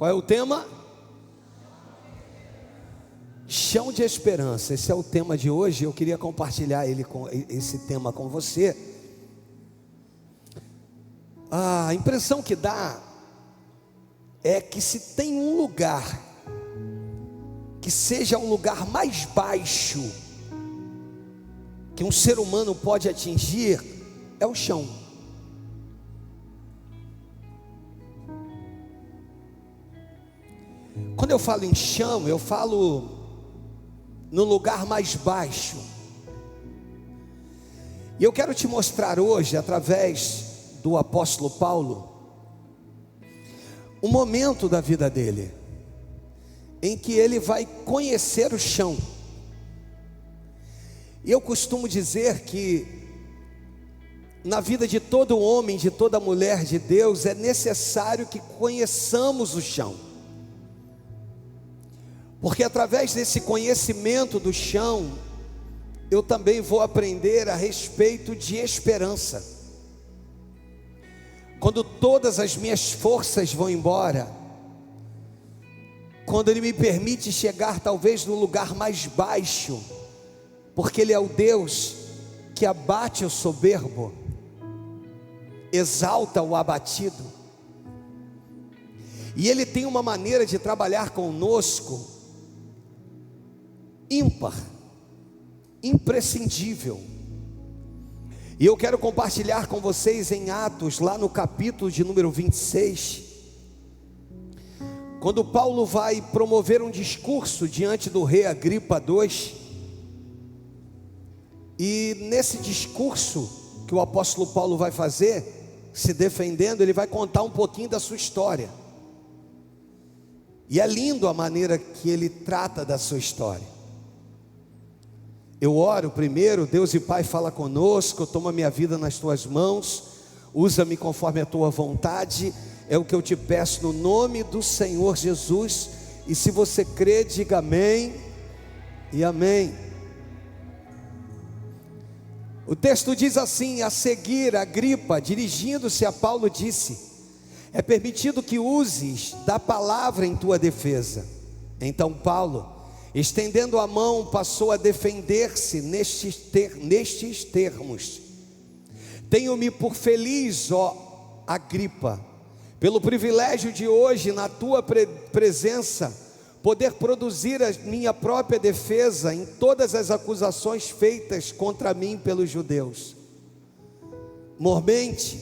Qual é o tema? Chão de esperança. Esse é o tema de hoje. Eu queria compartilhar esse tema com você. A impressão que dá é que se tem um lugar que seja o lugar mais baixo que um ser humano pode atingir, é o chão. Quando eu falo em chão, eu falo no lugar mais baixo. E eu quero te mostrar hoje, através do apóstolo Paulo, um momento da vida dele, em que ele vai conhecer o chão. E eu costumo dizer que na vida de todo homem, de toda mulher de Deus, é necessário que conheçamos o chão. Porque através desse conhecimento do chão, eu também vou aprender a respeito de esperança. Quando todas as minhas forças vão embora, quando Ele me permite chegar talvez no lugar mais baixo, porque Ele é o Deus que abate o soberbo, exalta o abatido, e Ele tem uma maneira de trabalhar conosco ímpar, imprescindível. E eu quero compartilhar com vocês em Atos, lá no capítulo de número 26, quando Paulo vai promover um discurso diante do rei Agripa II. E nesse discurso que o apóstolo Paulo vai fazer, se defendendo, ele vai contar um pouquinho da sua história. E é lindo a maneira que ele trata da sua história. Eu oro primeiro: Deus e Pai, fala conosco, toma minha vida nas tuas mãos, usa-me conforme a tua vontade, é o que eu te peço no nome do Senhor Jesus. E se você crê, diga amém e amém. O texto diz assim: a seguir, Agripa, dirigindo-se a Paulo, disse: é permitido que uses da palavra em tua defesa. Então Paulo, estendendo a mão, passou a defender-se nestes termos: tenho-me por feliz, ó Agripa, pelo privilégio de hoje, na tua presença, poder produzir a minha própria defesa em todas as acusações feitas contra mim pelos judeus. Mormente,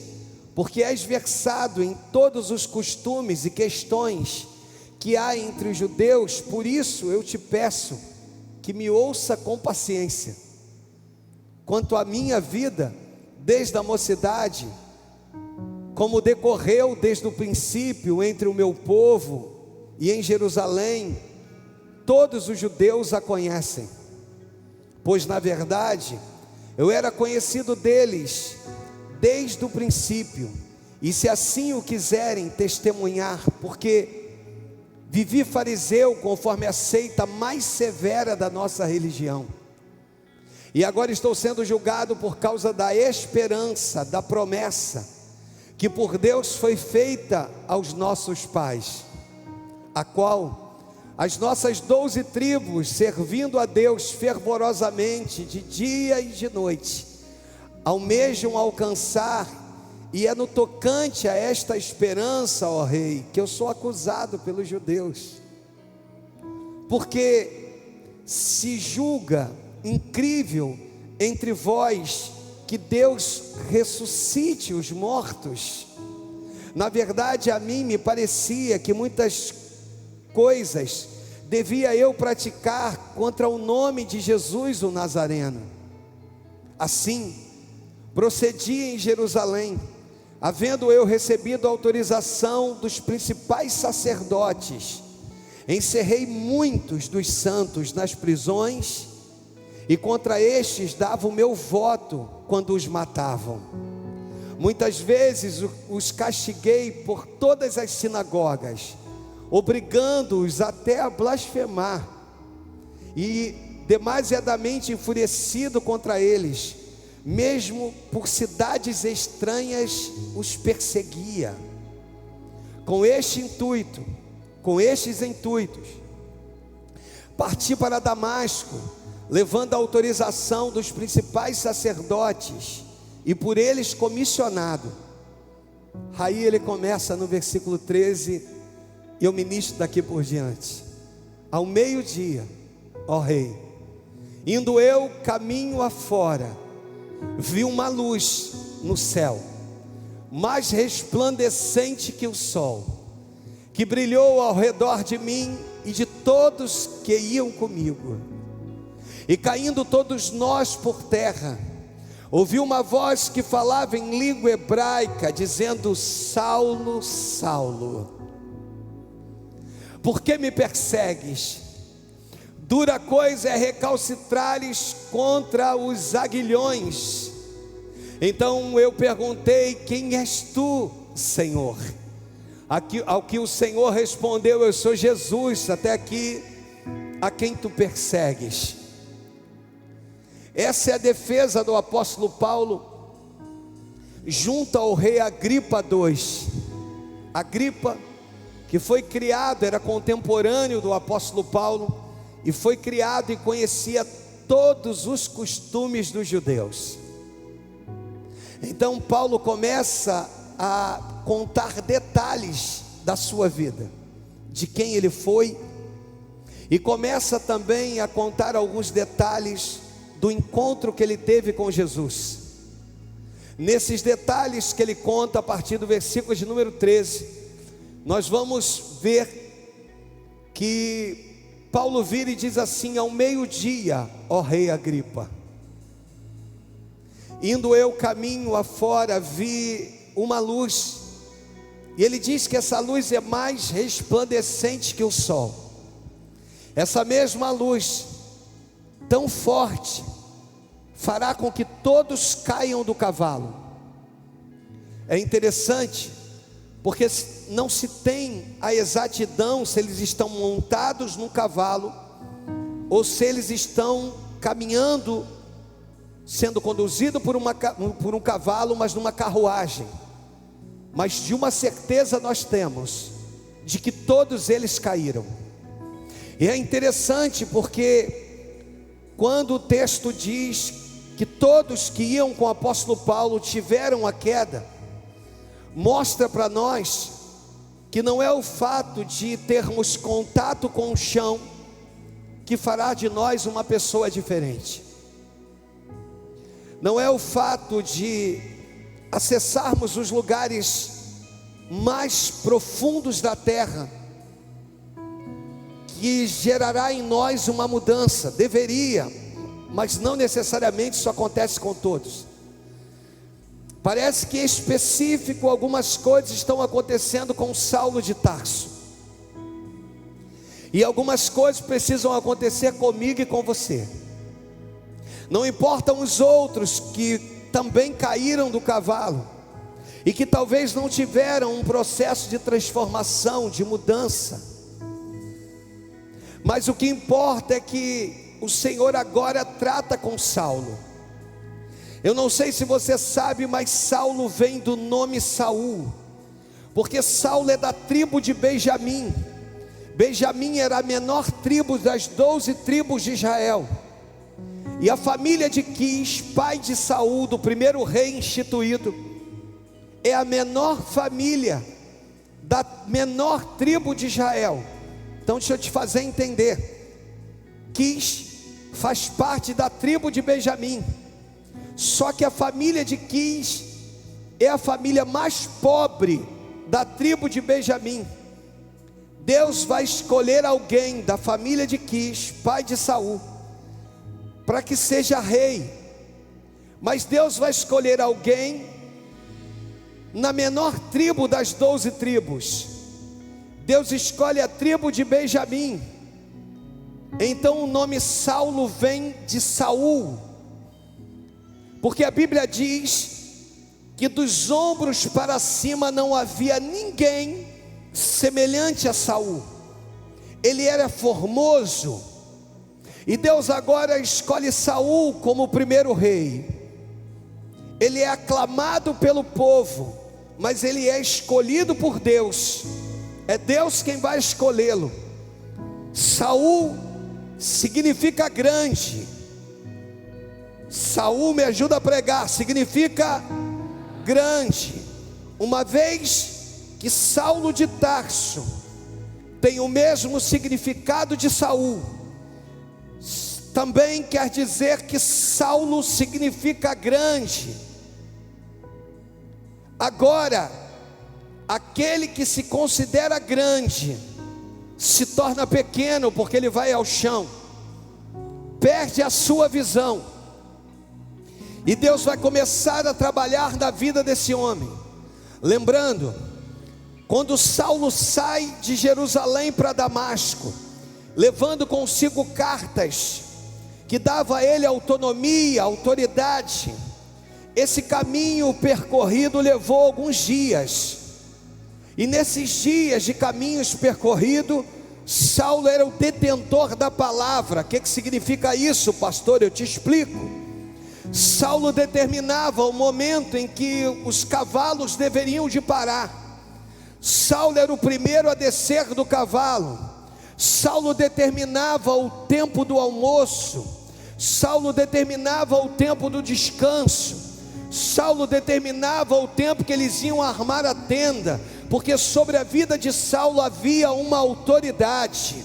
porque és versado em todos os costumes e questões que há entre os judeus, por isso eu te peço que me ouça com paciência. Quanto à minha vida, desde a mocidade, como decorreu desde o princípio entre o meu povo e em Jerusalém, todos os judeus a conhecem, pois na verdade eu era conhecido deles desde o princípio, e se assim o quiserem testemunhar, porque vivi fariseu conforme a seita mais severa da nossa religião, e agora estou sendo julgado por causa da esperança, da promessa que por Deus foi feita aos nossos pais, a qual as nossas 12 tribos, servindo a Deus fervorosamente de dia e de noite, almejam alcançar. E é no tocante a esta esperança, ó rei, que eu sou acusado pelos judeus, porque se julga incrível entre vós que Deus ressuscite os mortos. Na verdade, a mim me parecia que muitas coisas devia eu praticar contra o nome de Jesus o Nazareno. Assim, procedi em Jerusalém, havendo eu recebido autorização dos principais sacerdotes, encerrei muitos dos santos nas prisões, e contra estes dava o meu voto quando os matavam. Muitas vezes os castiguei por todas as sinagogas, obrigando-os até a blasfemar, e demasiadamente enfurecido contra eles, mesmo por cidades estranhas os perseguia. Com este intuito, Com estes intuitos, parti para Damasco, levando a autorização dos principais sacerdotes e por eles comissionado. Aí ele começa no versículo 13, e eu ministro daqui por diante. Ao meio-dia, ó rei, indo eu caminho afora, vi uma luz no céu, mais resplandecente que o sol, que brilhou ao redor de mim e de todos que iam comigo. E caindo todos nós por terra, ouvi uma voz que falava em língua hebraica, dizendo: Saulo, Saulo, por que me persegues? Dura coisa é recalcitrares contra os aguilhões. Então eu perguntei: quem és tu, Senhor? Ao que o Senhor respondeu: eu sou Jesus, até aqui, a quem tu persegues. Essa é a defesa do apóstolo Paulo junto ao rei Agripa II. Agripa, que foi criado, era contemporâneo do apóstolo Paulo, e foi criado e conhecia todos os costumes dos judeus. Então Paulo começa a contar detalhes da sua vida, de quem ele foi, e começa também a contar alguns detalhes do encontro que ele teve com Jesus. Nesses detalhes que ele conta, a partir do versículo de número 13, nós vamos ver que Paulo vira e diz assim: ao meio-dia, ó rei Agripa, indo eu caminho afora, vi uma luz, e ele diz que essa luz é mais resplandecente que o sol. Essa mesma luz, tão forte, fará com que todos caiam do cavalo. É interessante, porque não se tem a exatidão se eles estão montados num cavalo, ou se eles estão caminhando, sendo conduzidos por um cavalo, mas numa carruagem. Mas de uma certeza nós temos, de que todos eles caíram. E é interessante porque quando o texto diz que todos que iam com o apóstolo Paulo tiveram a queda, mostra para nós que não é o fato de termos contato com o chão que fará de nós uma pessoa diferente. Não é o fato de acessarmos os lugares mais profundos da terra que gerará em nós uma mudança. Deveria, mas não necessariamente isso acontece com todos. Parece que em específico algumas coisas estão acontecendo com Saulo de Tarso, e algumas coisas precisam acontecer comigo e com você. Não importam os outros que também caíram do cavalo e que talvez não tiveram um processo de transformação, de mudança, mas o que importa é que o Senhor agora trata com Saulo. Eu não sei se você sabe, mas Saulo vem do nome Saul, porque Saulo é da tribo de Benjamim. Benjamim era a menor tribo das 12 tribos de Israel, e a família de Quis, pai de Saul, do primeiro rei instituído, é a menor família da menor tribo de Israel. Então deixa eu te fazer entender. Quis faz parte da tribo de Benjamim, só que a família de Quis é a família mais pobre da tribo de Benjamim. Deus vai escolher alguém da família de Quis, pai de Saul, para que seja rei. Mas Deus vai escolher alguém na menor tribo das 12 tribos. Deus escolhe a tribo de Benjamim. Então o nome Saulo vem de Saul, porque a Bíblia diz que dos ombros para cima não havia ninguém semelhante a Saul. Ele era formoso, e Deus agora escolhe Saul como o primeiro rei. Ele é aclamado pelo povo, mas ele é escolhido por Deus. é Deus quem vai escolhê-lo. Saul significa grande. Saul, me ajuda a pregar, significa grande. Uma vez que Saulo de Tarso tem o mesmo significado de Saul, também quer dizer que Saulo significa grande. Agora, aquele que se considera grande se torna pequeno, porque ele vai ao chão, perde a sua visão, e Deus vai começar a trabalhar na vida desse homem. Lembrando, quando Saulo sai de Jerusalém para Damasco, levando consigo cartas que dava a ele autonomia, autoridade, esse caminho percorrido levou alguns dias, e nesses dias de caminhos percorridos, Saulo era o detentor da palavra. O que significa isso, pastor? Eu te explico. Saulo determinava o momento em que os cavalos deveriam de parar. Saulo era o primeiro a descer do cavalo. Saulo determinava o tempo do almoço. Saulo determinava o tempo do descanso. Saulo determinava o tempo que eles iam armar a tenda, porque sobre a vida de Saulo havia uma autoridade,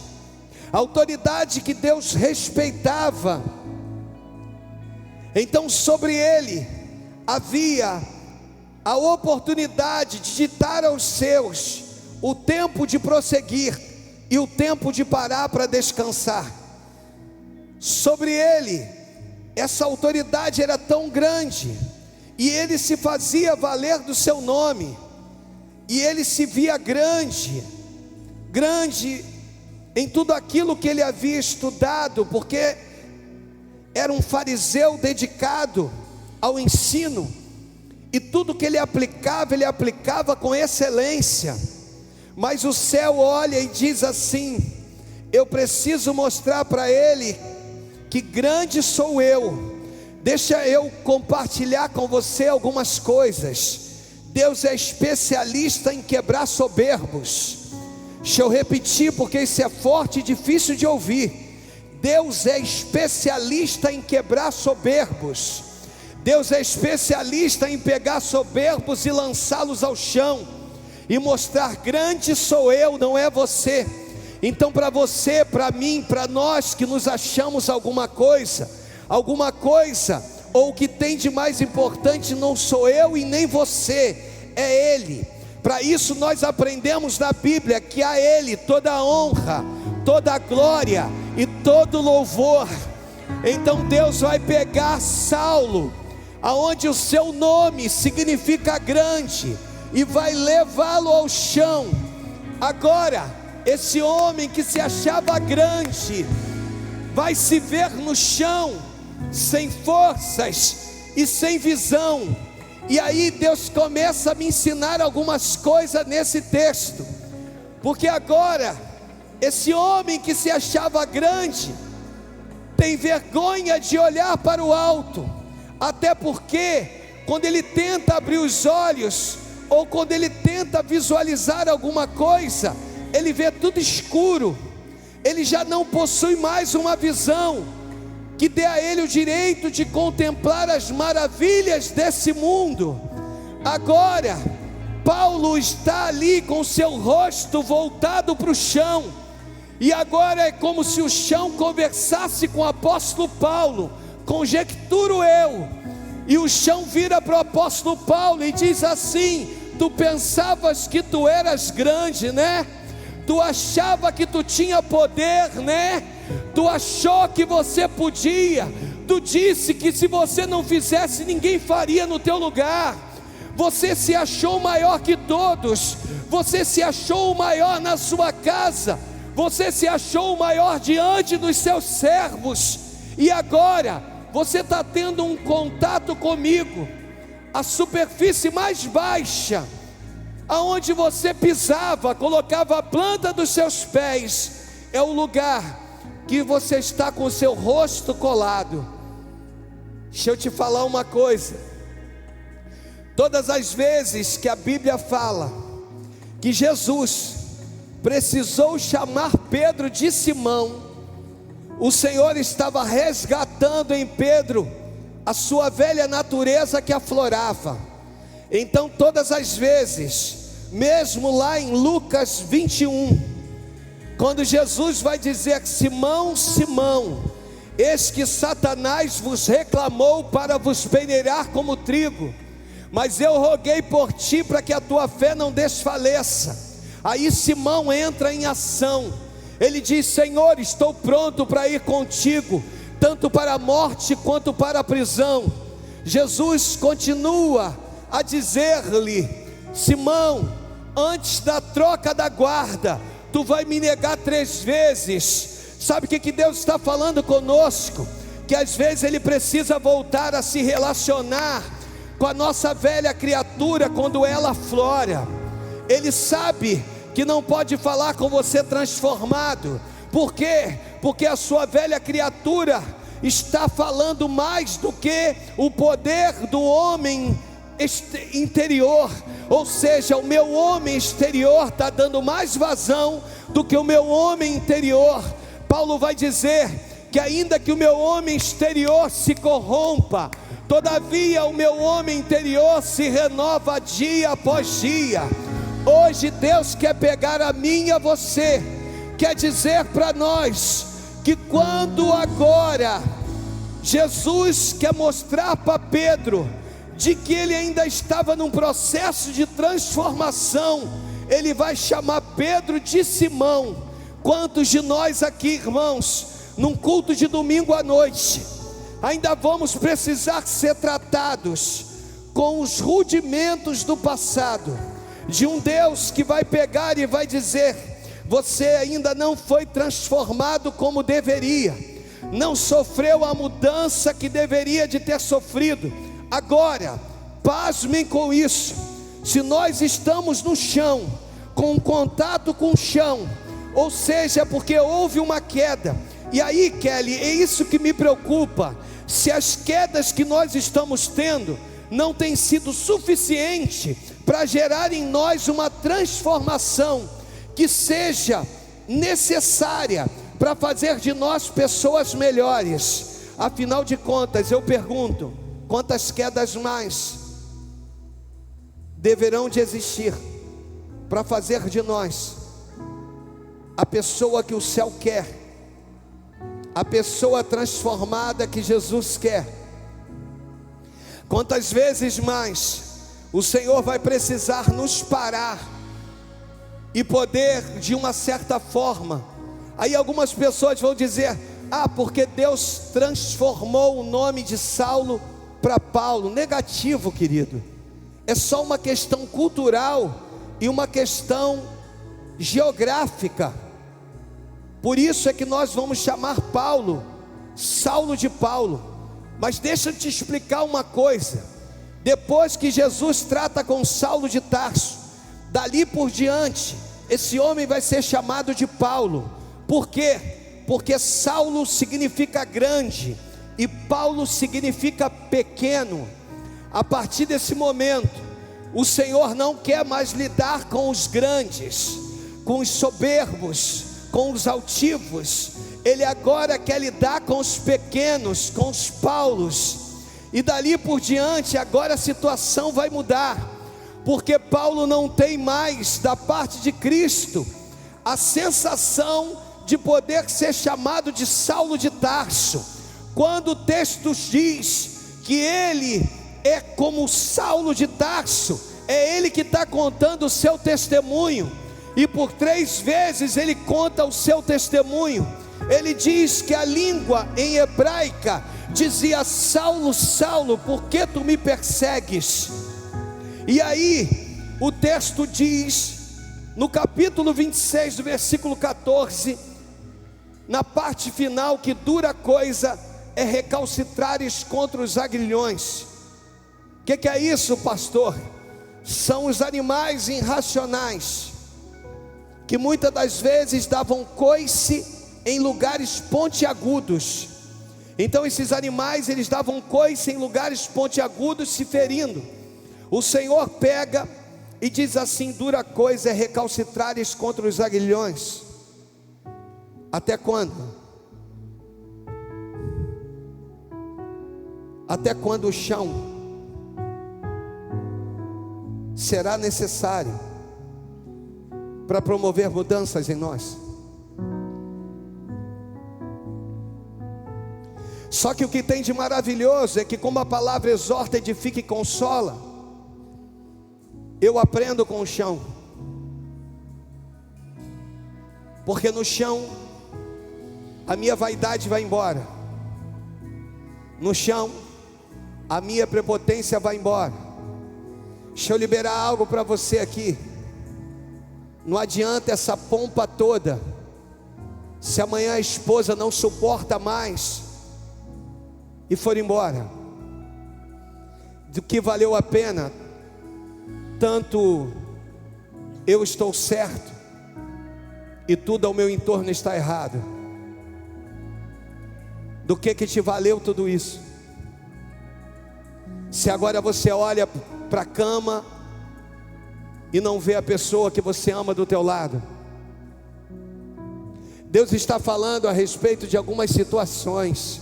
autoridade que Deus respeitava. Então sobre ele havia a oportunidade de ditar aos seus o tempo de prosseguir e o tempo de parar para descansar. Sobre ele, essa autoridade era tão grande, e ele se fazia valer do seu nome, e ele se via grande, grande em tudo aquilo que ele havia estudado, porque era um fariseu dedicado ao ensino, e tudo que ele aplicava com excelência. Mas o céu olha e diz assim: eu preciso mostrar para ele que grande sou eu. Deixa eu compartilhar com você algumas coisas. Deus é especialista em quebrar soberbos. Deixa eu repetir, porque isso é forte e difícil de ouvir. Deus é especialista em quebrar soberbos. Deus é especialista em pegar soberbos e lançá-los ao chão, e mostrar: grande sou eu, não é você. Então para você, para mim, para nós que nos achamos alguma coisa, ou que tem de mais importante, não sou eu e nem você, é Ele. Para isso nós aprendemos na Bíblia que a Ele toda a honra, toda a glória e todo louvor. Então Deus vai pegar Saulo, aonde o seu nome significa grande, e vai levá-lo ao chão. Agora, esse homem que se achava grande vai se ver no chão, sem forças e sem visão. E aí Deus começa a me ensinar algumas coisas nesse texto, porque agora esse homem que se achava grande tem vergonha de olhar para o alto, até porque quando ele tenta abrir os olhos, ou quando ele tenta visualizar alguma coisa, ele vê tudo escuro. Ele já não possui mais uma visão que dê a ele o direito de contemplar as maravilhas desse mundo. Agora Paulo está ali com seu rosto voltado para o chão, e agora é como se o chão conversasse com o apóstolo Paulo, conjecturo eu, e o chão vira para o apóstolo Paulo e diz assim: tu pensavas que tu eras grande, né? Tu achava que tu tinha poder, né? Tu achou que você podia. Tu disse que se você não fizesse, ninguém faria no teu lugar. Você se achou maior que todos. Você se achou o maior na sua casa. Você se achou o maior diante dos seus servos. E agora você está tendo um contato comigo. A superfície mais baixa, aonde você pisava, colocava a planta dos seus pés, é o lugar que você está com o seu rosto colado. Deixa eu te falar uma coisa: todas as vezes que a Bíblia fala que Jesus precisou chamar Pedro de Simão, o Senhor estava resgatando em Pedro a sua velha natureza que aflorava. Então todas as vezes, mesmo lá em Lucas 21, quando Jesus vai dizer: Simão, Simão, eis que Satanás vos reclamou para vos peneirar como trigo, mas eu roguei por ti para que a tua fé não desfaleça. Aí Simão entra em ação, ele diz: Senhor, estou pronto para ir contigo, tanto para a morte quanto para a prisão. Jesus continua a dizer-lhe: Simão, antes da troca da guarda, tu vai me negar 3 vezes. Sabe o que Deus está falando conosco? Que às vezes Ele precisa voltar a se relacionar com a nossa velha criatura quando ela aflora. Ele sabe que não pode falar com você transformado. Por quê? Porque a sua velha criatura está falando mais do que o poder do homem interior. Ou seja, o meu homem exterior está dando mais vazão do que o meu homem interior. Paulo vai dizer que ainda que o meu homem exterior se corrompa, todavia o meu homem interior se renova dia após dia. Hoje Deus quer pegar a mim e a você, quer dizer para nós que quando agora Jesus quer mostrar para Pedro de que ele ainda estava num processo de transformação, ele vai chamar Pedro de Simão. Quantos de nós aqui, irmãos, num culto de domingo à noite, ainda vamos precisar ser tratados com os rudimentos do passado, de um Deus que vai pegar e vai dizer: você ainda não foi transformado como deveria, não sofreu a mudança que deveria de ter sofrido. Agora, pasmem com isso, se nós estamos no chão, com contato com o chão, ou seja, porque houve uma queda. E aí, Kelly, é isso que me preocupa. Se as quedas que nós estamos tendo não têm sido suficiente para gerar em nós uma transformação que seja necessária para fazer de nós pessoas melhores. Afinal de contas, eu pergunto: quantas quedas mais deverão de existir para fazer de nós a pessoa que o céu quer, a pessoa transformada que Jesus quer? Quantas vezes mais o Senhor vai precisar nos parar e poder, de uma certa forma, aí algumas pessoas vão dizer: ah, porque Deus transformou o nome de Saulo para Paulo. Negativo, querido. É só uma questão cultural e uma questão geográfica. Por isso é que nós vamos chamar Paulo, Saulo de Paulo. Mas deixa eu te explicar uma coisa. Depois que Jesus trata com Saulo de Tarso, dali por diante, esse homem vai ser chamado de Paulo. Por quê? Porque Saulo significa grande e Paulo significa pequeno. A partir desse momento, o Senhor não quer mais lidar com os grandes, com os soberbos, com os altivos. Ele agora quer lidar com os pequenos, com os Paulos. E dali por diante, agora a situação vai mudar, porque Paulo não tem mais da parte de Cristo a sensação de poder ser chamado de Saulo de Tarso. Quando o texto diz que ele é como Saulo de Tarso, é ele que está contando o seu testemunho. E por 3 vezes ele conta o seu testemunho. Ele diz que a língua em hebraica dizia: Saulo, Saulo, por que tu me persegues? E aí o texto diz, no capítulo 26, do versículo 14, na parte final, que dura coisa é recalcitrares contra os agrilhões. O que é isso, pastor? São os animais irracionais que muitas das vezes davam coice em lugares pontiagudos. Então esses animais, eles davam coice em lugares pontiagudos, se ferindo. O Senhor pega E diz assim: dura coisa é recalcitrares contra os aguilhões. Até quando? Até quando o chão será necessário para promover mudanças em nós? Só que o que tem de maravilhoso é que, como a palavra exorta, edifica e consola, eu aprendo com o chão. Porque no chão a minha vaidade vai embora. No chão a minha prepotência vai embora. Deixa eu liberar algo para você aqui. Não adianta essa pompa toda, se amanhã a esposa não suporta mais e for embora. Do que valeu a pena tanto eu estou certo e tudo ao meu entorno está errado? Do que te valeu tudo isso? Se agora você olha para a cama e não vê a pessoa que você ama do teu lado. Deus está falando a respeito de algumas situações,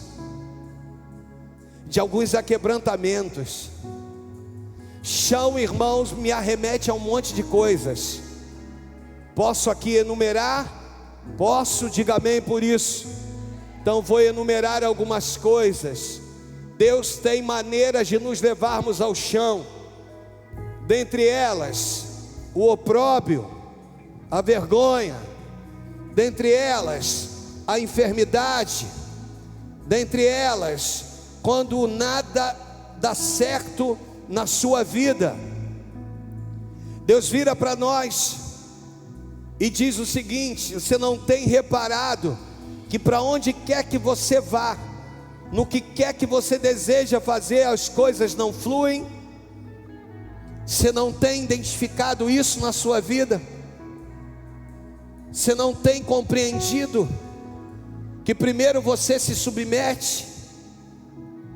de alguns aquebrantamentos. Chão, irmãos, me arremete a um monte de coisas. Posso aqui enumerar? Posso, diga amém por isso. Então vou enumerar algumas coisas. Deus tem maneiras de nos levarmos ao chão. Dentre elas, o opróbrio, a vergonha. Dentre elas, a enfermidade. Dentre elas, quando nada dá certo na sua vida. Deus vira para nós e diz o seguinte: você não tem reparado que para onde quer que você vá, no que quer que você deseja fazer, as coisas não fluem? Você não tem identificado isso na sua vida? Você não tem compreendido que primeiro você se submete,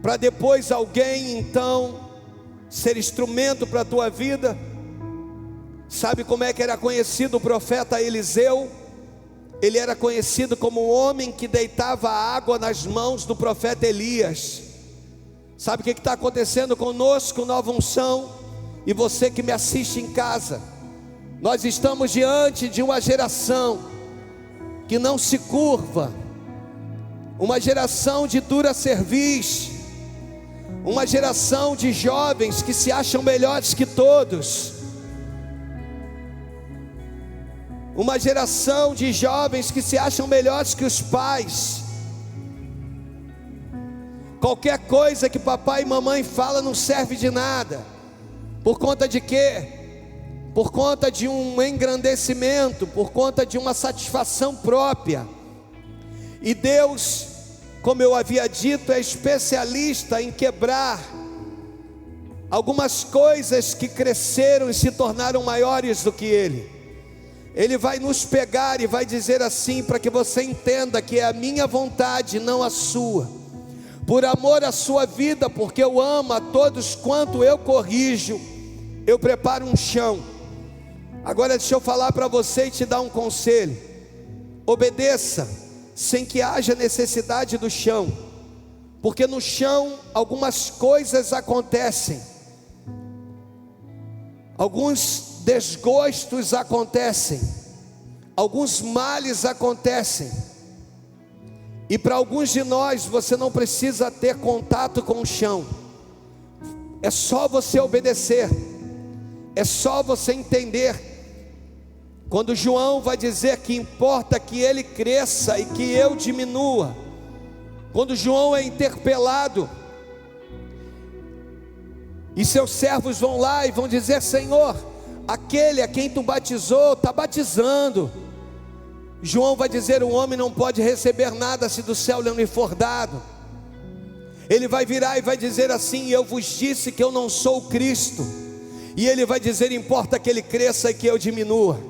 para depois alguém então ser instrumento para a tua vida? Sabe como é que era conhecido o profeta Eliseu? Ele era conhecido como o homem que deitava água nas mãos do profeta Elias. Sabe o que está acontecendo conosco, Nova Unção? E você que me assiste em casa, nós estamos diante de uma geração que não se curva, uma geração de dura cerviz, uma geração de jovens que se acham melhores que todos, uma geração de jovens que se acham melhores que os pais. Qualquer coisa que papai e mamãe falam não serve de nada. Por conta de quê? Por conta de um engrandecimento, por conta de uma satisfação própria. E Deus, como eu havia dito, é especialista em quebrar algumas coisas que cresceram e se tornaram maiores do que Ele. Ele vai nos pegar e vai dizer assim, para que você entenda que é a minha vontade, não a sua. Por amor à sua vida, porque eu amo a todos quanto eu corrijo, eu preparo um chão. Agora deixa eu falar para você e te dar um conselho. Obedeça sem que haja necessidade do chão, porque no chão algumas coisas acontecem, alguns desgostos acontecem, alguns males acontecem. E para alguns de nós, você não precisa ter contato com o chão, é só você obedecer, é só você entender. Quando João vai dizer que importa que ele cresça e que eu diminua, quando João é interpelado e seus servos vão lá e vão dizer: Senhor, aquele a quem tu batizou está batizando. João vai dizer: o homem não pode receber nada se do céu não lhe for dado. Ele vai virar e vai dizer assim: eu vos disse que eu não sou o Cristo. E ele vai dizer: importa que ele cresça e que eu diminua.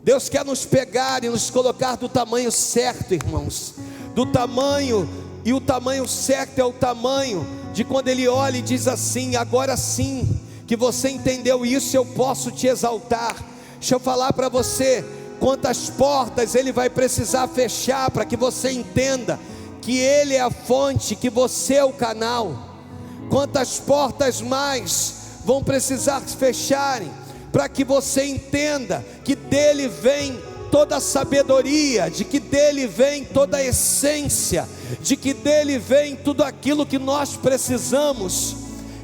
Deus quer nos pegar e nos colocar do tamanho certo, irmãos. Do tamanho, e o tamanho certo é o tamanho de quando Ele olha e diz assim: agora sim, que você entendeu isso, eu posso te exaltar. Deixa eu falar para você, quantas portas Ele vai precisar fechar para que você entenda que Ele é a fonte, que você é o canal. Quantas portas mais vão precisar fecharem para que você entenda que dele vem toda a sabedoria, de que dele vem toda a essência, de que dele vem tudo aquilo que nós precisamos.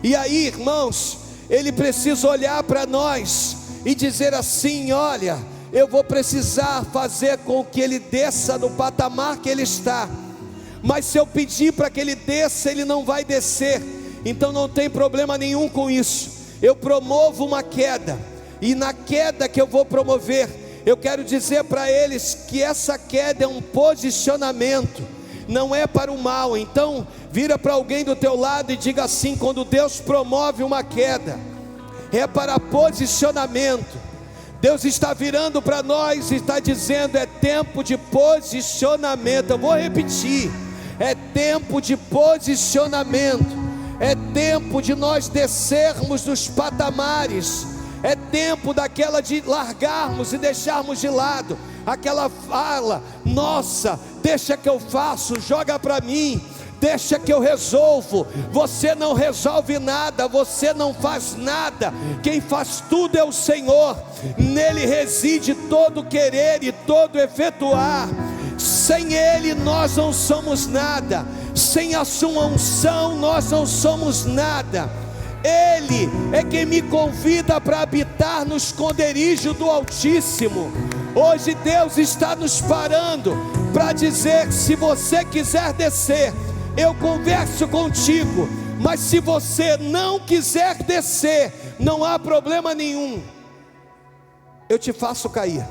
E aí, irmãos, Ele precisa olhar para nós e dizer assim: olha, eu vou precisar fazer com que ele desça no patamar que ele está, mas se eu pedir para que ele desça, ele não vai descer. Então não tem problema nenhum com isso. Eu promovo uma queda, e na queda que eu vou promover, eu quero dizer para eles que essa queda é um posicionamento, não é para o mal. Então vira para alguém do teu lado e diga assim: quando Deus promove uma queda, é para posicionamento. Deus está virando para nós e está dizendo: é tempo de posicionamento. Eu vou repetir: é tempo de posicionamento, é tempo de nós descermos dos patamares, é tempo daquela de largarmos e deixarmos de lado aquela fala: nossa, deixa que eu faço, joga para mim, deixa que eu resolvo. Você não resolve nada, você não faz nada, quem faz tudo é o Senhor. Nele reside todo querer e todo efetuar. Sem Ele nós não somos nada, sem a sua unção nós não somos nada. Ele é quem me convida para habitar no esconderijo do Altíssimo. Hoje Deus está nos parando para dizer: se você quiser descer, eu converso contigo, mas se você não quiser descer, não há problema nenhum, eu te faço cair.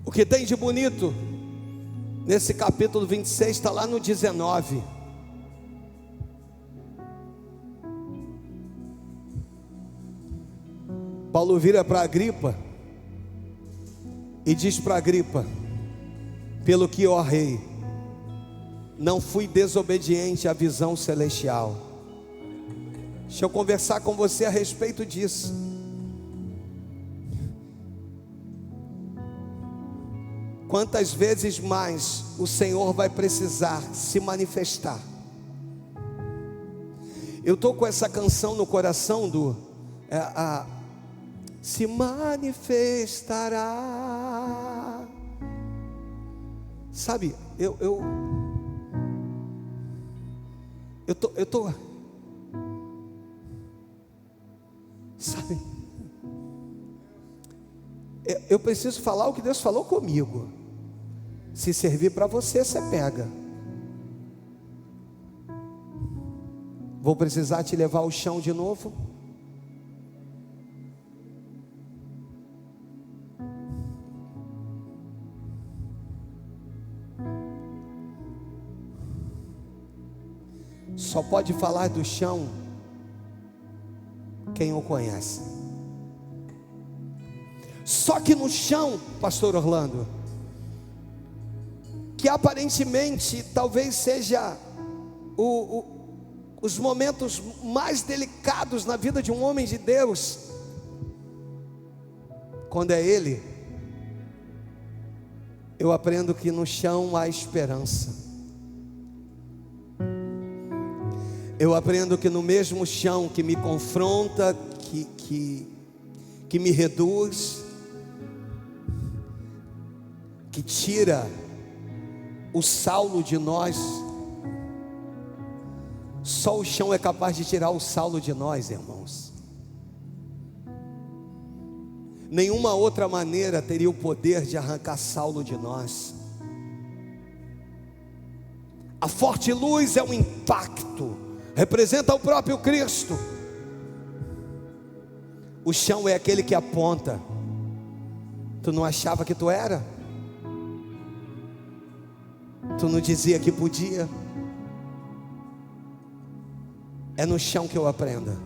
O que tem de bonito nesse capítulo 26 está lá no 19. Paulo vira para Agripa e diz para Agripa: pelo que, ó rei, não fui desobediente à visão celestial. Deixa eu conversar com você a respeito disso. Quantas vezes mais o Senhor vai precisar se manifestar? Eu estou com essa canção no coração do se manifestará. Sabe, eu tô, sabe, eu preciso falar o que Deus falou comigo. Se servir para você, você pega. Vou precisar te levar ao chão de novo. Só pode falar do chão quem o conhece. Só que no chão, pastor Orlando, que aparentemente talvez seja os momentos mais delicados na vida de um homem de Deus, quando é Ele, eu aprendo que no chão há esperança. Eu aprendo que no mesmo chão que me confronta, que me reduz, que tira o Saulo de nós, só o chão é capaz de tirar o Saulo de nós, irmãos. Nenhuma outra maneira teria o poder de arrancar Saulo de nós. A forte luz é um impacto, representa o próprio Cristo. O chão é aquele que aponta. Tu não achava que tu era? Tu não dizia que podia? É no chão que eu aprendo.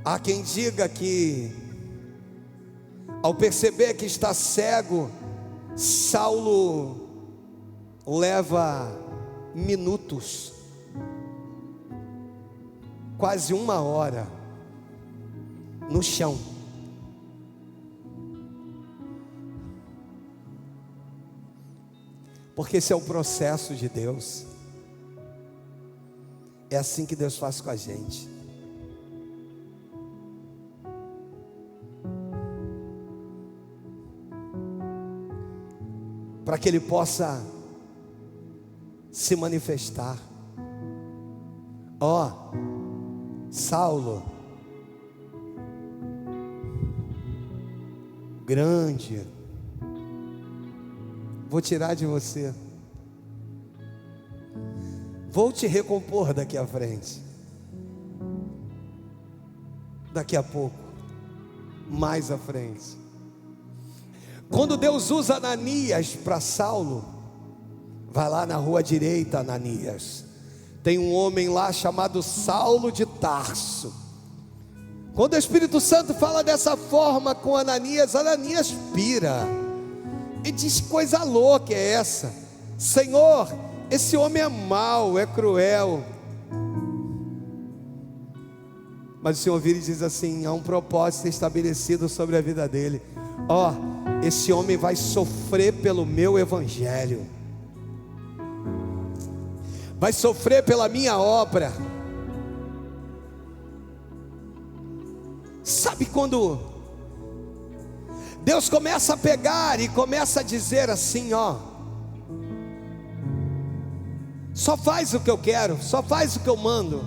Há quem diga que, ao perceber que está cego, Saulo leva minutos, quase 1 hora, no chão. Porque esse é o processo de Deus. É assim que Deus faz com a gente. Para que Ele possa se manifestar. Ó, Saulo, grande, vou tirar de você, vou te recompor daqui à frente, daqui a pouco, mais à frente. Quando Deus usa Ananias para Saulo, vai lá na rua direita, Ananias, tem um homem lá chamado Saulo de Tarso. Quando o Espírito Santo fala dessa forma com Ananias, Ananias pira e diz: coisa louca é essa? Senhor, esse homem é mau, é cruel. Mas o Senhor vira e diz assim: há um propósito estabelecido sobre a vida dele. Ó, esse homem vai sofrer pelo meu evangelho, vai sofrer pela minha obra. Sabe quando Deus começa a pegar e começa a dizer assim: ó, só faz o que eu quero, só faz o que eu mando.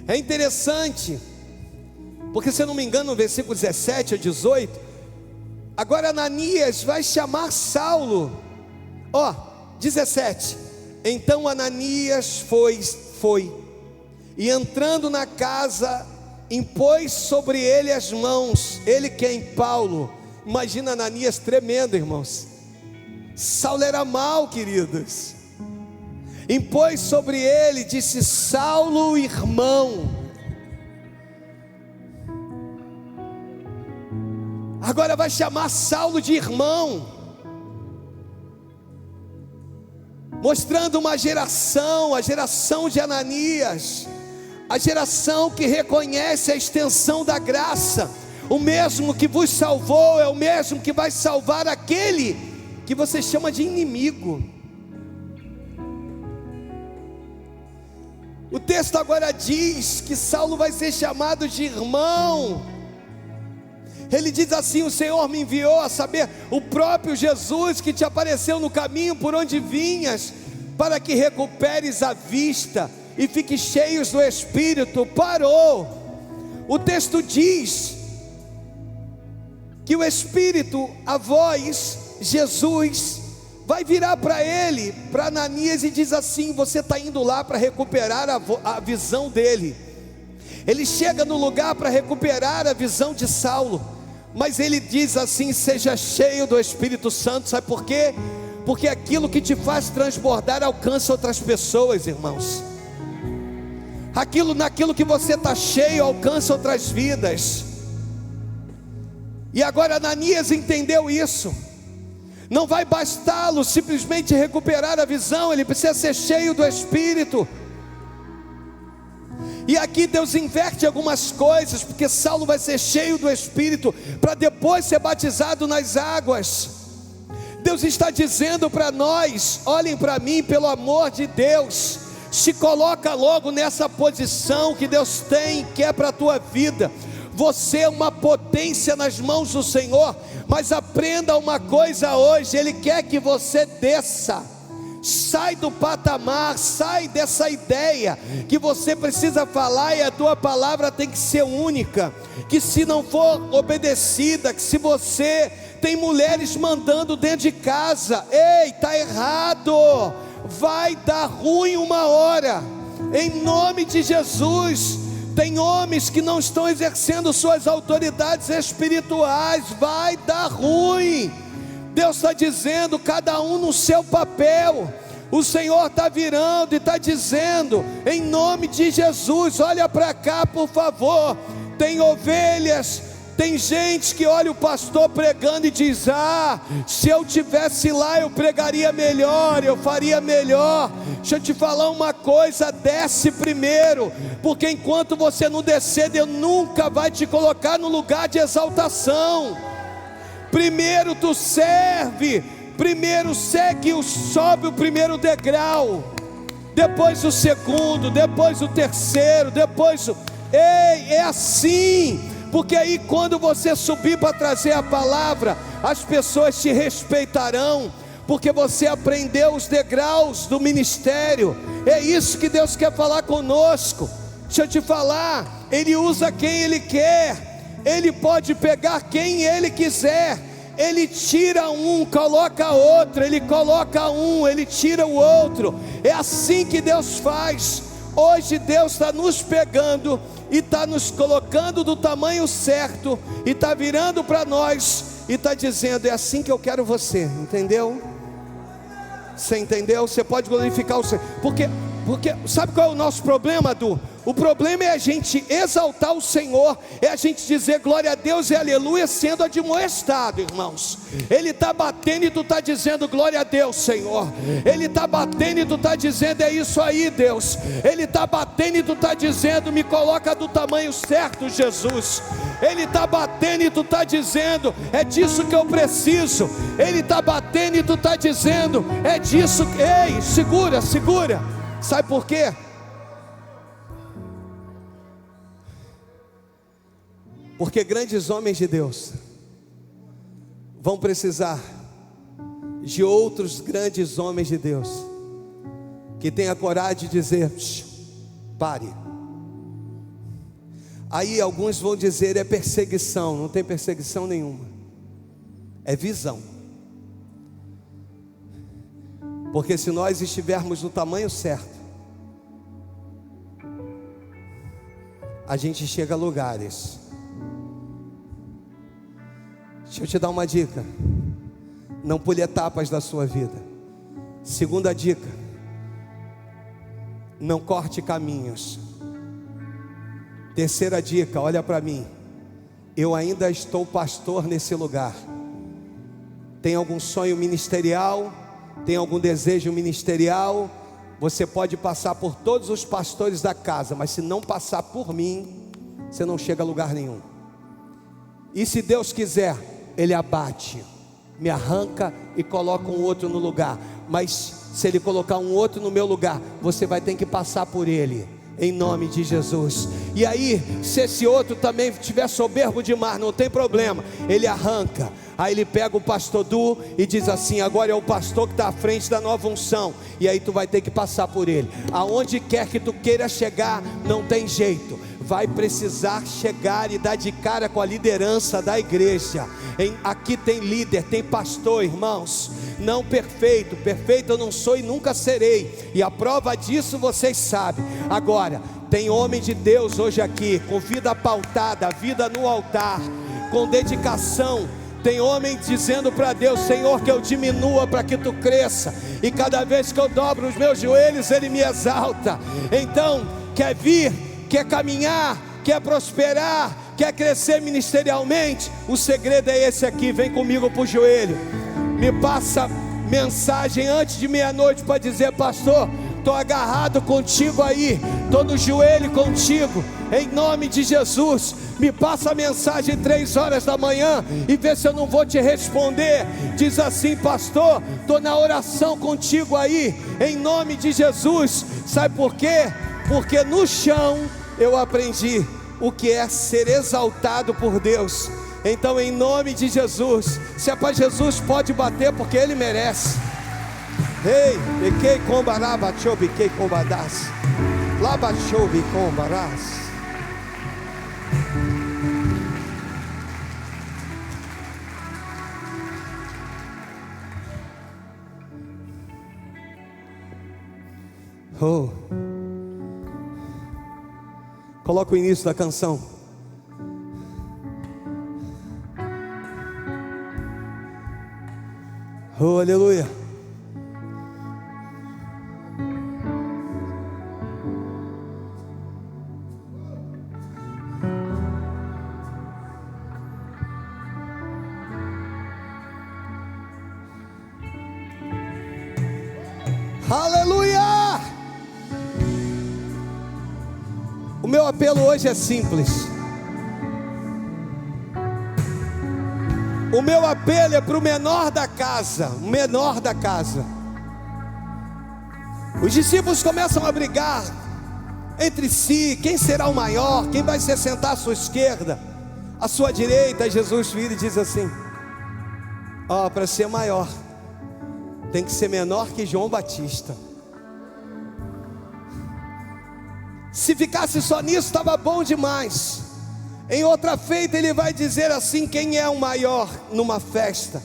É interessante, porque se eu não me engano no versículo 17 a 18, agora Ananias vai chamar Saulo. Ó, 17, então Ananias foi, e entrando na casa, impôs sobre ele as mãos. Ele quem? Paulo. Imagina Ananias tremendo, irmãos. Saulo era mau, queridos. Impôs sobre ele, disse: Saulo, irmão. Agora vai chamar Saulo de irmão, mostrando uma geração, a geração de Ananias, a geração que reconhece a extensão da graça. O mesmo que vos salvou é o mesmo que vai salvar aquele que você chama de inimigo. O texto agora diz que Saulo vai ser chamado de irmão. Ele diz assim: o Senhor me enviou, a saber, o próprio Jesus que te apareceu no caminho por onde vinhas, para que recuperes a vista e fiques cheios do Espírito. Parou. O texto diz que o Espírito, a voz, Jesus, vai virar para ele, para Ananias, e diz assim: você está indo lá para recuperar a visão dele. Ele chega no lugar para recuperar a visão de Saulo, mas ele diz assim: seja cheio do Espírito Santo. Sabe por quê? Porque aquilo que te faz transbordar alcança outras pessoas, irmãos. Naquilo que você está cheio, alcança outras vidas. E agora Ananias entendeu isso. Não vai bastá-lo simplesmente recuperar a visão, ele precisa ser cheio do Espírito. E aqui Deus inverte algumas coisas, porque Saulo vai ser cheio do Espírito para depois ser batizado nas águas. Deus está dizendo para nós: olhem para mim, pelo amor de Deus, se coloca logo nessa posição que Deus tem, que é para a tua vida. Você é uma potência nas mãos do Senhor, mas aprenda uma coisa hoje: Ele quer que você desça. Sai do patamar, sai dessa ideia que você precisa falar e a tua palavra tem que ser única, que se não for obedecida, que se você tem mulheres mandando dentro de casa, ei, está errado, vai dar ruim uma hora, em nome de Jesus. Tem homens que não estão exercendo suas autoridades espirituais, vai dar ruim. Deus está dizendo, cada um no seu papel. O Senhor está virando e está dizendo, em nome de Jesus, olha para cá por favor. Tem ovelhas, tem gente que olha o pastor pregando e diz: se eu tivesse lá eu pregaria melhor, eu faria melhor. Deixa eu te falar uma coisa, desce primeiro, porque enquanto você não descer, Deus nunca vai te colocar no lugar de exaltação. Primeiro tu serve, primeiro segue, sobe o primeiro degrau, depois o segundo, depois o terceiro, depois o... Ei, é assim, porque aí quando você subir para trazer a palavra, as pessoas te respeitarão, porque você aprendeu os degraus do ministério. É isso que Deus quer falar conosco. Deixa eu te falar, Ele usa quem Ele quer, Ele pode pegar quem Ele quiser. Ele tira um, coloca outro, Ele coloca um, Ele tira o outro. É assim que Deus faz. Hoje Deus está nos pegando e está nos colocando do tamanho certo, e está virando para nós e está dizendo: é assim que eu quero você, entendeu? Você entendeu? Você pode glorificar o Senhor, porque sabe qual é o nosso problema, Du? O problema é a gente exaltar o Senhor, é a gente dizer glória a Deus e aleluia, sendo admoestado, irmãos. Ele está batendo e tu está dizendo glória a Deus, Senhor. Ele está batendo e tu está dizendo é isso aí, Deus. Ele está batendo e tu está dizendo me coloca do tamanho certo, Jesus. Ele está batendo e tu está dizendo é disso que eu preciso. Ele está batendo e tu está dizendo é disso. Ei, segura. Sabe por quê? Porque grandes homens de Deus vão precisar de outros grandes homens de Deus que tenham a coragem de dizer: pare. Aí alguns vão dizer é perseguição. Não tem perseguição nenhuma, é visão. Porque se nós estivermos no tamanho certo, a gente chega a lugares. Deixa eu te dar uma dica: não pule etapas da sua vida. Segunda dica: não corte caminhos. Terceira dica, olha para mim, eu ainda estou pastor nesse lugar. Tem algum sonho ministerial? Tem algum desejo ministerial? Você pode passar por todos os pastores da casa, mas se não passar por mim, você não chega a lugar nenhum. E se Deus quiser, Ele abate, me arranca e coloca um outro no lugar. Mas se Ele colocar um outro no meu lugar, você vai ter que passar por ele, em nome de Jesus. E aí, se esse outro também estiver soberbo demais, não tem problema, Ele arranca. Aí Ele pega o pastor Du e diz assim: agora é o pastor que está à frente da nova unção. E aí tu vai ter que passar por ele. Aonde quer que tu queira chegar, não tem jeito, vai precisar chegar e dar de cara com a liderança da igreja. Aqui tem líder, tem pastor, irmãos. Não perfeito, perfeito eu não sou e nunca serei, e a prova disso vocês sabem. Agora, tem homem de Deus hoje aqui, com vida pautada, vida no altar, com dedicação. Tem homem dizendo para Deus: Senhor, que eu diminua para que tu cresça, e cada vez que eu dobro os meus joelhos, Ele me exalta. Então, quer vir, quer caminhar, quer prosperar, quer crescer ministerialmente? O segredo é esse aqui: vem comigo para o joelho. Me passa mensagem antes de meia-noite para dizer: pastor, estou agarrado contigo aí, estou no joelho contigo, em nome de Jesus. Me passa a mensagem 3 horas da manhã e vê se eu não vou te responder. Diz assim: pastor, estou na oração contigo aí, em nome de Jesus. Sabe por quê? Porque no chão eu aprendi o que é ser exaltado por Deus. Então, em nome de Jesus, se é para Jesus, pode bater, porque Ele merece. Ei, biquei combará, bachou, biquei combadas, lá bachou, bicombarás. Oh, coloca o início da canção. Oh, aleluia. Aleluia! O meu apelo hoje é simples. O meu apelo é para o menor da casa. O menor da casa. Os discípulos começam a brigar entre si. Quem será o maior? Quem vai se sentar à sua esquerda? À sua direita? Jesus vira e diz assim: ó, para ser maior tem que ser menor que João Batista. Se ficasse só nisso, estava bom demais. Em outra feita ele vai dizer assim: quem é o maior numa festa?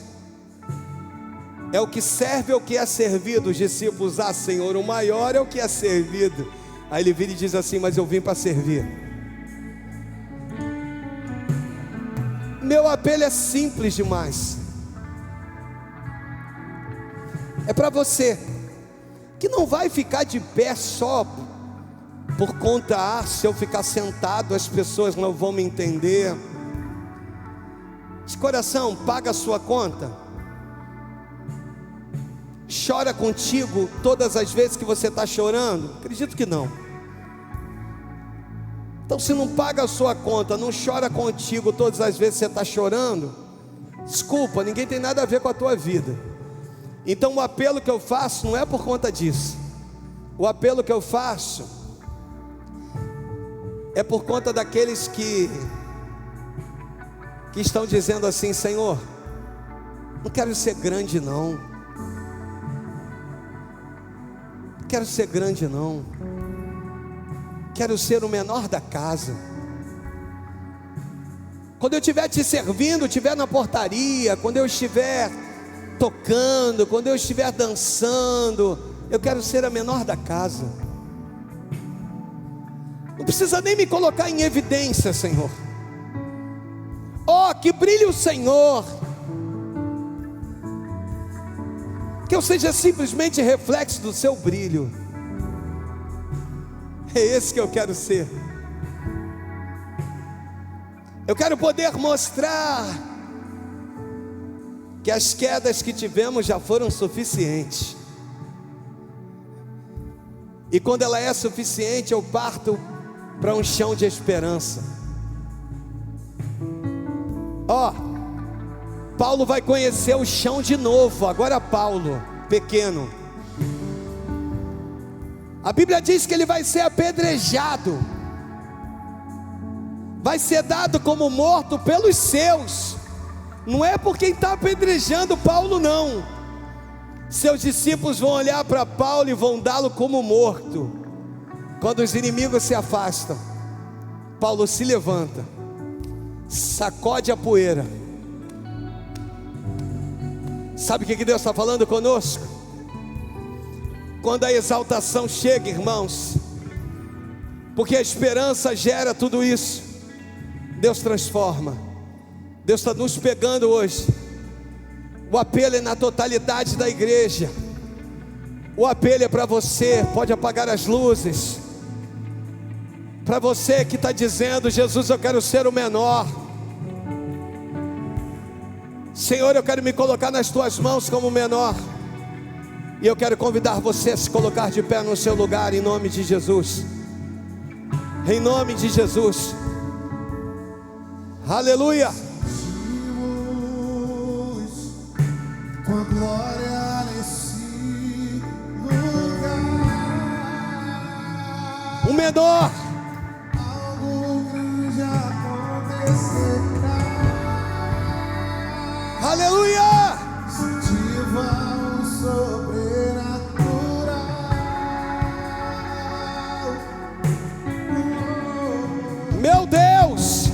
É o que serve ou o que é servido? Os discípulos: ah, Senhor, o maior é o que é servido. Aí ele vira e diz assim: mas eu vim para servir. Meu apelo é simples demais. É para você que não vai ficar de pé só por conta, se eu ficar sentado as pessoas não vão me entender. De coração, paga a sua conta. Chora contigo todas as vezes que você está chorando? Acredito que não. Então, se não paga a sua conta, não chora contigo todas as vezes que você está chorando, desculpa, ninguém tem nada a ver com a tua vida. Então o apelo que eu faço não é por conta disso. O apelo que eu faço é por conta daqueles que estão dizendo assim: Senhor, não quero ser grande não. Não quero ser grande não. Quero ser o menor da casa. Quando eu estiver te servindo, estiver na portaria, quando eu estiver tocando, quando eu estiver dançando, eu quero ser a menor da casa. Não precisa nem me colocar em evidência, Senhor. Oh, que brilhe o Senhor. Que eu seja simplesmente reflexo do seu brilho. É esse que eu quero ser. Eu quero poder mostrar que as quedas que tivemos já foram suficientes. E quando ela é suficiente, eu parto para um chão de esperança. Ó, Paulo vai conhecer o chão de novo. Agora Paulo, pequeno. A Bíblia diz que ele vai ser apedrejado, vai ser dado como morto pelos seus. Não é por quem está apedrejando Paulo, não. Seus discípulos vão olhar para Paulo e vão dá-lo como morto. Quando os inimigos se afastam, Paulo se levanta, sacode a poeira. Sabe o que Deus está falando conosco? Quando a exaltação chega, irmãos, porque a esperança gera tudo isso, Deus transforma. Deus está nos pegando hoje. O apelo é na totalidade da igreja. O apelo é para você. Pode apagar as luzes. Para você que está dizendo: Jesus, eu quero ser o menor. Senhor, eu quero me colocar nas tuas mãos como menor. E eu quero convidar você a se colocar de pé no seu lugar, em nome de Jesus. Em nome de Jesus. Aleluia. Com a glória nesse lugar, O menor. algo grande acontecerá. Aleluia. Ativa o sobrenatural. Meu Deus.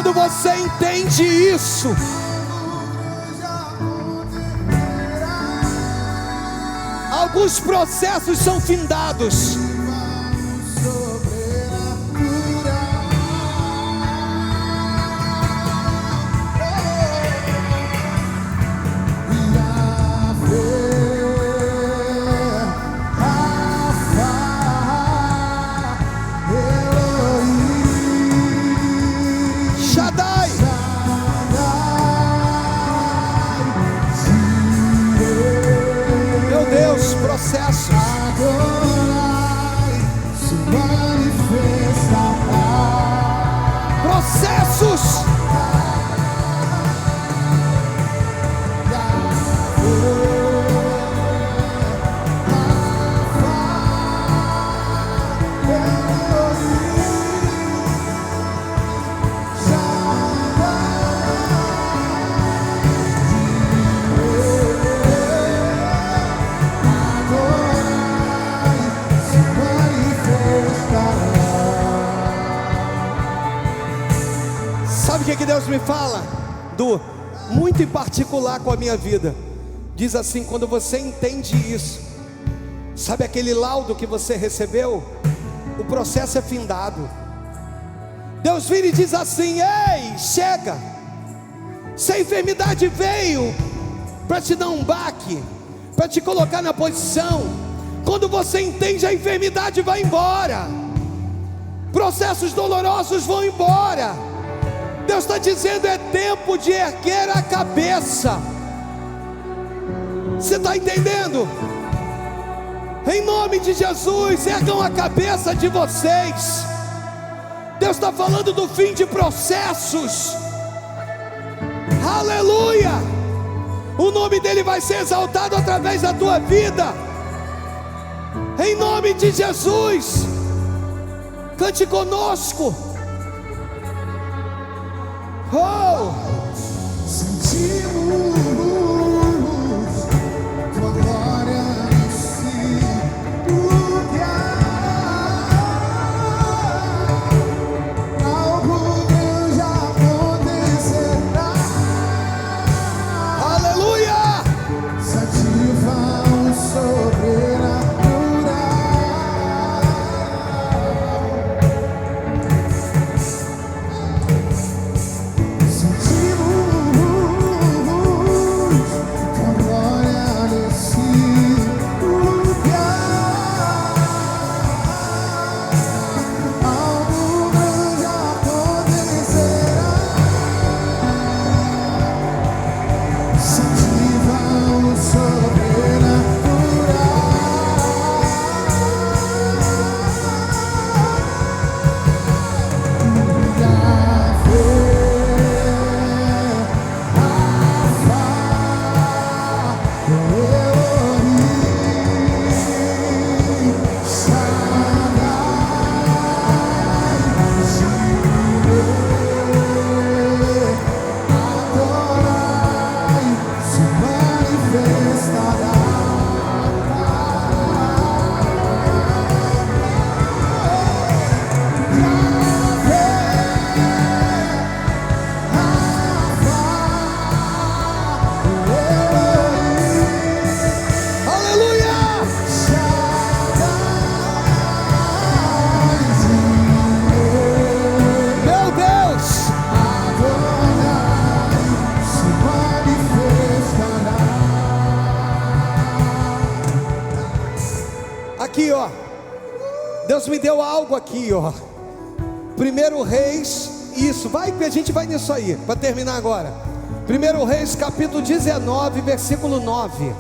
Quando você entende isso, alguns processos são findados. processos. Adorai, se manifestará. Processos. Sabe o que Deus me fala? Muito em particular com a minha vida. Diz assim: quando você entende isso, sabe aquele laudo que você recebeu? O processo é findado. Deus vira e diz assim: ei, chega. Se a enfermidade veio para te dar um baque, para te colocar na posição, quando você entende, a enfermidade vai embora, processos dolorosos vão embora. Deus está dizendo: é tempo de erguer a cabeça. Você está entendendo? Em nome de Jesus, ergam a cabeça de vocês. Deus está falando do fim de processos. Aleluia! O nome dele vai ser exaltado através da tua vida. Em nome de Jesus, cante conosco. Oh! Sentimos tua glória nesse lugar. Algo grande acontecerá. Aleluia! Se ativa sobrenatural. Aqui, ó, Deus me deu algo aqui, ó. 1 Reis, isso, vai que a gente vai nisso aí, para terminar agora. 1 Reis capítulo 19, versículo 9.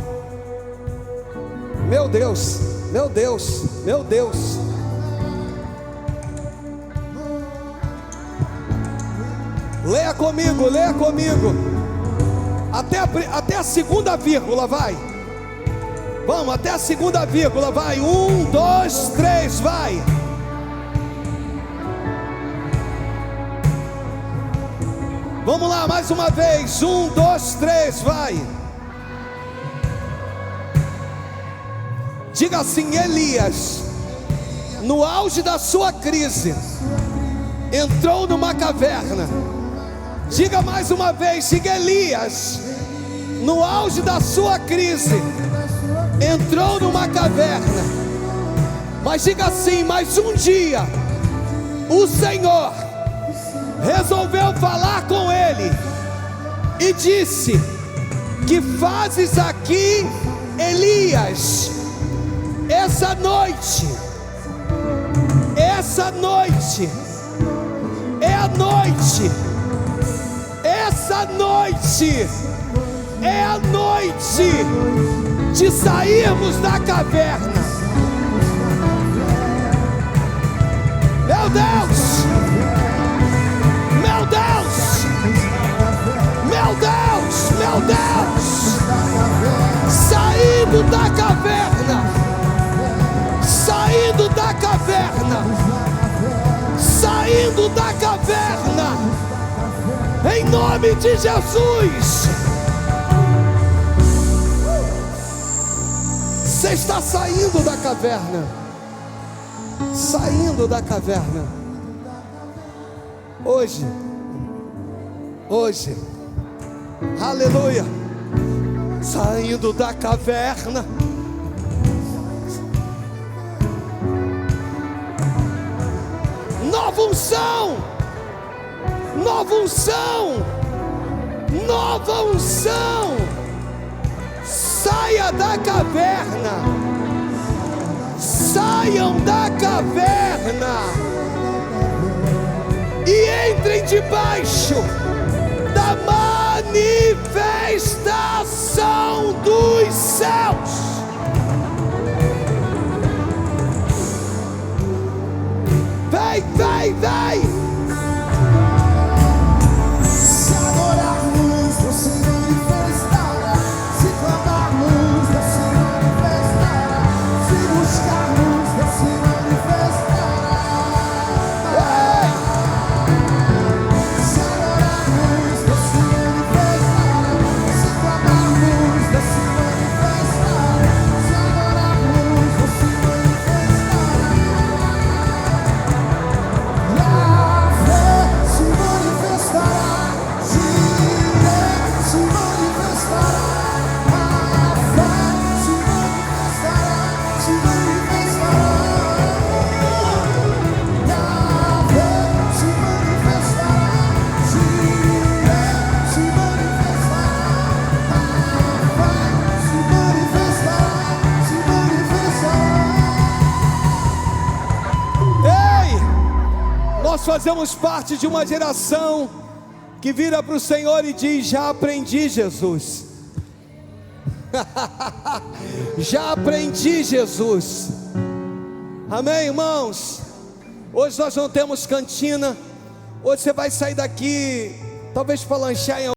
Meu Deus, meu Deus, meu Deus. Leia comigo, leia comigo. Até a segunda vírgula, vai. Vamos, até a segunda vírgula, vai. 1, 2, 3, vai. Vamos lá, mais uma vez. 1, 2, 3, vai. Diga assim: Elias, no auge da sua crise, entrou numa caverna. Diga mais uma vez: diga, Elias, no auge da sua crise, entrou numa caverna. Mas diga assim: mas um dia o Senhor resolveu falar com ele e disse: que fazes aqui, Elias? Essa noite é a noite, essa noite é a noite de sairmos da caverna. Meu Deus! Meu Deus! Meu Deus! Meu Deus! Saindo da caverna! Saindo da caverna! Saindo da caverna! Em nome de Jesus! Você está saindo da caverna. Saindo da caverna. Hoje, aleluia. Saindo da caverna. Nova unção. Nova unção. Nova unção. Saia da caverna. Saiam da caverna e entrem debaixo da manifestação dos céus. Vem, vem, vem. Se adorarmos, você manifestará. Se clamarmos, você manifestará. Se buscarmos, você manifestará. Se adorarmos, você manifestará. Se clamarmos, você manifestará. Se adorarmos, você manifestará. E a fé se manifestará. Se manifestará. A fé se manifestará. Se manifestará. E a fé se manifestará. Se manifestará. A fé se manifestará. Se manifestará. Ei, nós fazemos parte de uma geração que vira para o Senhor e diz: já aprendi, Jesus. Já aprendi, Jesus. Amém, irmãos? Hoje nós não temos cantina. Hoje você vai sair daqui, talvez para lanchar em